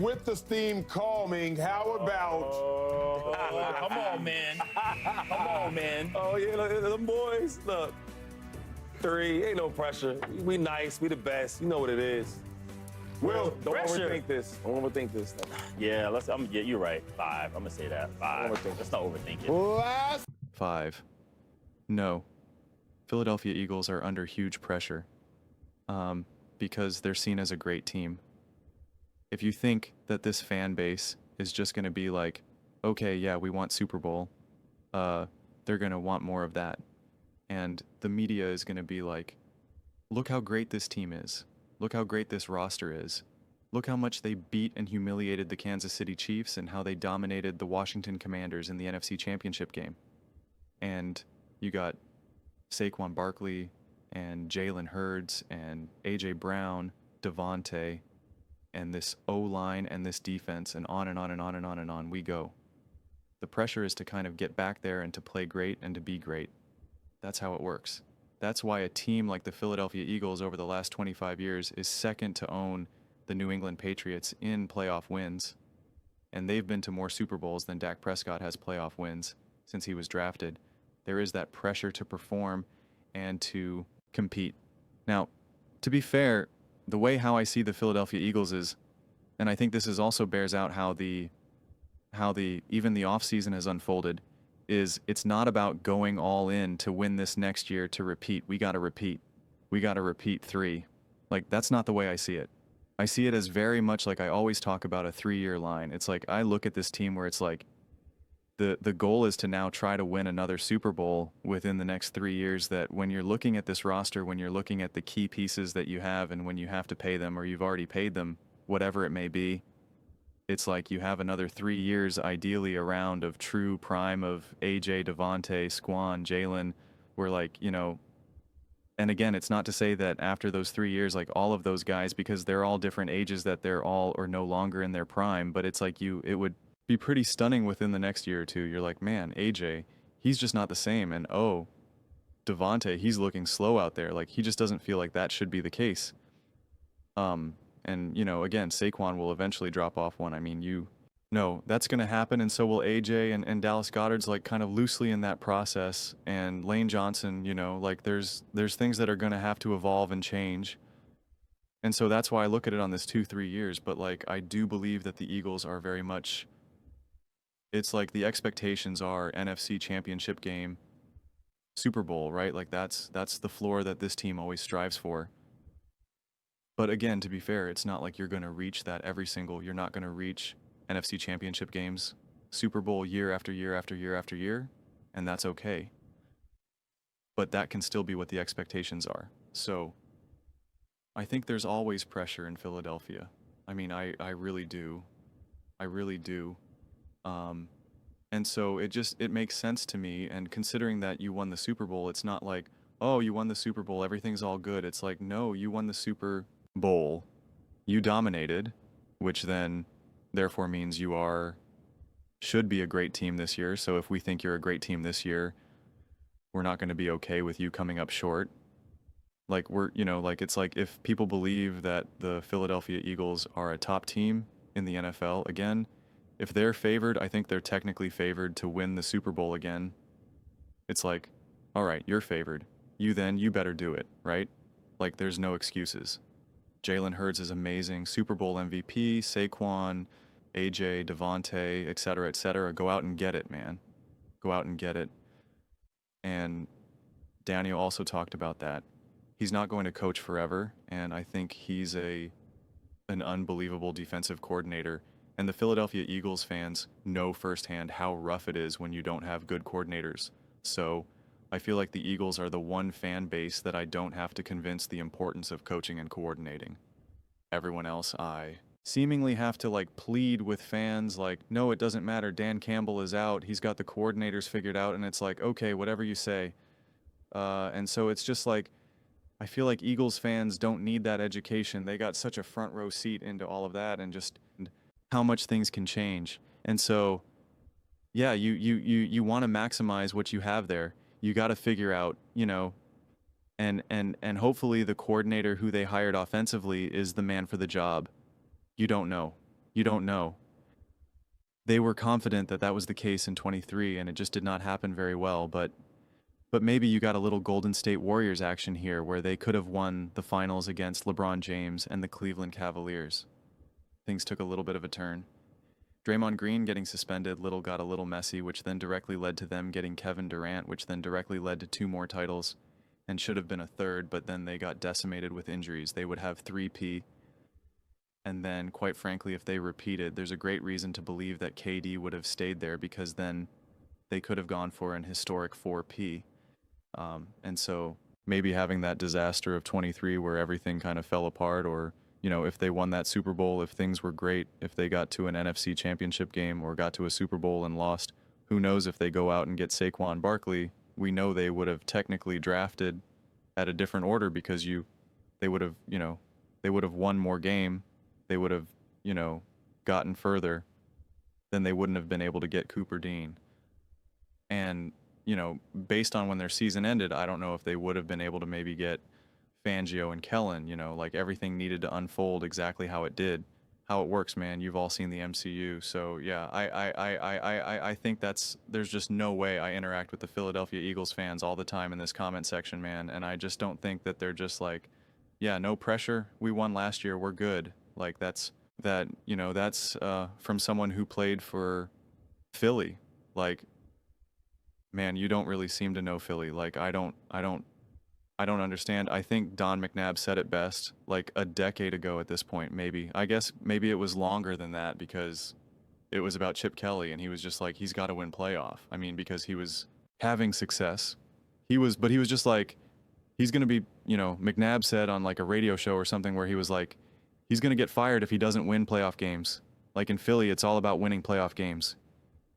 with the steam calming, how about... Come on, man. Come on, man. Oh, yeah, look, them boys, look. 3, ain't no pressure. We nice, we the best. You know what it is. Will, don't overthink this. Don't overthink this. Yeah, yeah, you're right. 5. I'm gonna say that. 5. Let's not overthink it. Last 5. No. Philadelphia Eagles are under huge pressure because they're seen as a great team. If you think that this fan base is just going to be like, okay, yeah, we want Super Bowl, they're going to want more of that. And the media is going to be like, look how great this team is. Look how great this roster is. Look how much they beat and humiliated the Kansas City Chiefs and how they dominated the Washington Commanders in the NFC Championship game. And you got Saquon Barkley and Jalen Hurts and A.J. Brown, Devontae, and this O-line and this defense, and on and on and on and on and on we go. The pressure is to kind of get back there and to play great and to be great. That's how it works. That's why a team like the Philadelphia Eagles over the last 25 years is second to own the New England Patriots in playoff wins. And they've been to more Super Bowls than Dak Prescott has playoff wins since he was drafted. There is that pressure to perform and to compete. Now, to be fair, the way how I see the Philadelphia Eagles is, and I think this is also bears out how even the offseason has unfolded, is it's not about going all in to win this next year to repeat. We got to repeat. We got to repeat 3. Like, that's not the way I see it. I see it as very much like I always talk about a 3-year line. It's like I look at this team where it's like the goal is to now try to win another Super Bowl within the next 3 years, that when you're looking at this roster, when you're looking at the key pieces that you have and when you have to pay them or you've already paid them, whatever it may be, it's like you have another 3 years, ideally around of true prime of AJ, Devontae, Squan, Jalen, where like, you know, and again, it's not to say that after those 3 years, like all of those guys, because they're all different ages, that they're all or no longer in their prime, but it's like it would be pretty stunning within the next year or two. You're like, man, AJ, he's just not the same. And oh, Devontae, he's looking slow out there. Like, he just doesn't feel like that should be the case. And, you know, again, Saquon will eventually drop off one. I mean, no, that's going to happen, and so will AJ, and Dallas Goedert's like kind of loosely in that process, and Lane Johnson, you know, like there's things that are going to have to evolve and change. And so that's why I look at it on this 2-3 years, but like I do believe that the Eagles are very much, it's like the expectations are NFC Championship game, Super Bowl, right? Like that's the floor that this team always strives for. But again, to be fair, it's not like you're going to reach that you're not going to reach NFC Championship games, Super Bowl year after year after year after year, and that's okay. But that can still be what the expectations are. So I think there's always pressure in Philadelphia. I mean, I really do. I really do. And so it makes sense to me, and considering that you won the Super Bowl, it's not like, oh, you won the Super Bowl, everything's all good. It's like, no, you won the Super Bowl, you dominated, which then therefore means you should be a great team this year. So if we think you're a great team this year, we're not going to be okay with you coming up short. Like it's like if people believe that the Philadelphia Eagles are a top team in the NFL, again, if they're favored, I think they're technically favored to win the Super Bowl again. It's like, all right, you're favored. You better do it, right? Like, there's no excuses. Jalen Hurts is amazing, Super Bowl MVP, Saquon, AJ, Devontae, et cetera, go out and get it, man. Go out and get it. And Daniel also talked about that. He's not going to coach forever, and I think he's an unbelievable defensive coordinator. And the Philadelphia Eagles fans know firsthand how rough it is when you don't have good coordinators. So I feel like the Eagles are the one fan base that I don't have to convince the importance of coaching and coordinating. Everyone else, I seemingly have to like plead with fans like, no, it doesn't matter. Dan Campbell is out. He's got the coordinators figured out. And it's like, okay, whatever you say. And so it's just like, I feel like Eagles fans don't need that education. They got such a front row seat into all of that and just how much things can change. And so, yeah, you want to maximize what you have there. You got to figure out, you know, and hopefully the coordinator who they hired offensively is the man for the job. You don't know. You don't know. They were confident that that was the case in 23, and it just did not happen very well, but maybe you got a little Golden State Warriors action here where they could have won the finals against LeBron James and the Cleveland Cavaliers. Things took a little bit of a turn. Draymond Green getting suspended got a little messy, which then directly led to them getting Kevin Durant, which then directly led to 2 more titles and should have been a third, but then they got decimated with injuries. They would have 3P. And then, quite frankly, if they repeated, there's a great reason to believe that KD would have stayed there, because then they could have gone for an historic 4P. And so maybe having that disaster of 23 where everything kind of fell apart, or, you know, if they won that Super Bowl, if things were great, if they got to an NFC championship game or got to a Super Bowl and lost, who knows if they go out and get Saquon Barkley. We know they would have technically drafted at a different order, because they would have won more game. They would have, gotten further, then they wouldn't have been able to get Cooper Dean. And, based on when their season ended, I don't know if they would have been able to maybe get Fangio and Kellen. Like, everything needed to unfold exactly how it did. How it works, man. You've all seen the MCU. So yeah, I think there's just no way I interact with the Philadelphia Eagles fans all the time in this comment section, man. And I just don't think that they're just like, yeah, no pressure. We won last year. We're good. Like, that's from someone who played for Philly. Like, man, you don't really seem to know Philly. Like, I don't understand. I think Don McNabb said it best, like a decade ago at this point, maybe. I guess maybe it was longer than that, because it was about Chip Kelly, and he was just like, he's got to win playoff. I mean, because he was having success. But he was just like, he's going to be, McNabb said on like a radio show or something where he was like, he's going to get fired if he doesn't win playoff games. Like, in Philly, it's all about winning playoff games.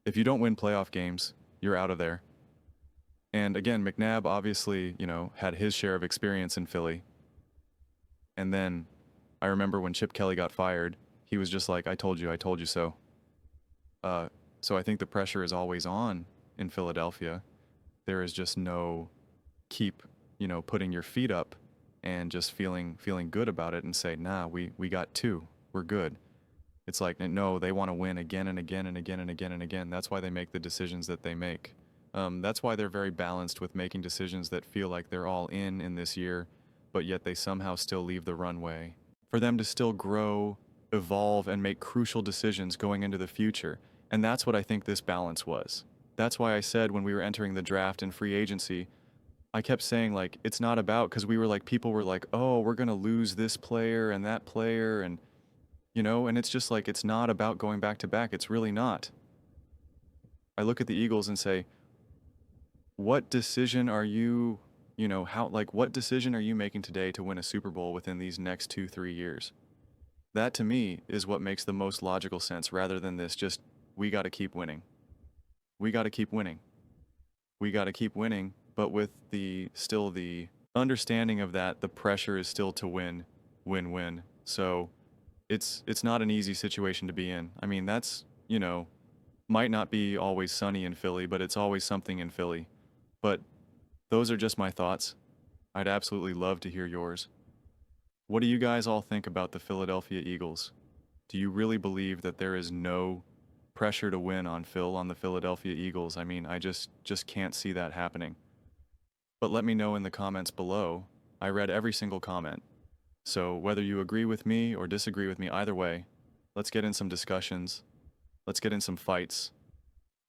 If you don't win playoff games, you're out of there. And again, McNabb obviously, had his share of experience in Philly. And then I remember when Chip Kelly got fired, he was just like, I told you so. So I think the pressure is always on in Philadelphia. There is just no keep, putting your feet up and just feeling good about it and say, nah, we got 2. We're good. It's like, no, they want to win again and again and again and again and again. That's why they make the decisions that they make. That's why they're very balanced with making decisions that feel like they're all in this year, but yet they somehow still leave the runway for them to still grow, evolve, and make crucial decisions going into the future. And that's what I think this balance was. That's why I said when we were entering the draft and free agency, I kept saying, like, it's not about, because we were like, people were like, oh, we're going to lose this player and that player, and, and it's just like, it's not about going back to back. It's really not. I look at the Eagles and say, what decision are you, what decision are you making today to win a Super Bowl within these next 2-3 years? That to me is what makes the most logical sense, rather than this just, we got to keep winning. We got to keep winning. We got to keep winning, but with the understanding of that, the pressure is still to win. So it's not an easy situation to be in. I mean, that's, might not be always sunny in Philly, but it's always something in Philly. But those are just my thoughts. I'd absolutely love to hear yours. What do you guys all think about the Philadelphia Eagles? Do you really believe that there is no pressure to win on the Philadelphia Eagles? I mean, I just can't see that happening. But let me know in the comments below. I read every single comment. So whether you agree with me or disagree with me, either way, let's get in some discussions. Let's get in some fights.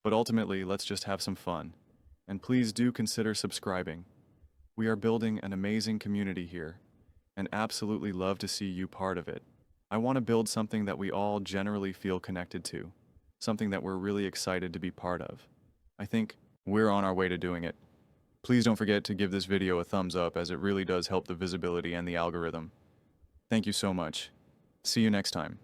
But ultimately, let's just have some fun. And please do consider subscribing. We are building an amazing community here, and absolutely love to see you part of it. I want to build something that we all generally feel connected to, something that we're really excited to be part of. I think we're on our way to doing it. Please don't forget to give this video a thumbs up, as it really does help the visibility and the algorithm. Thank you so much. See you next time.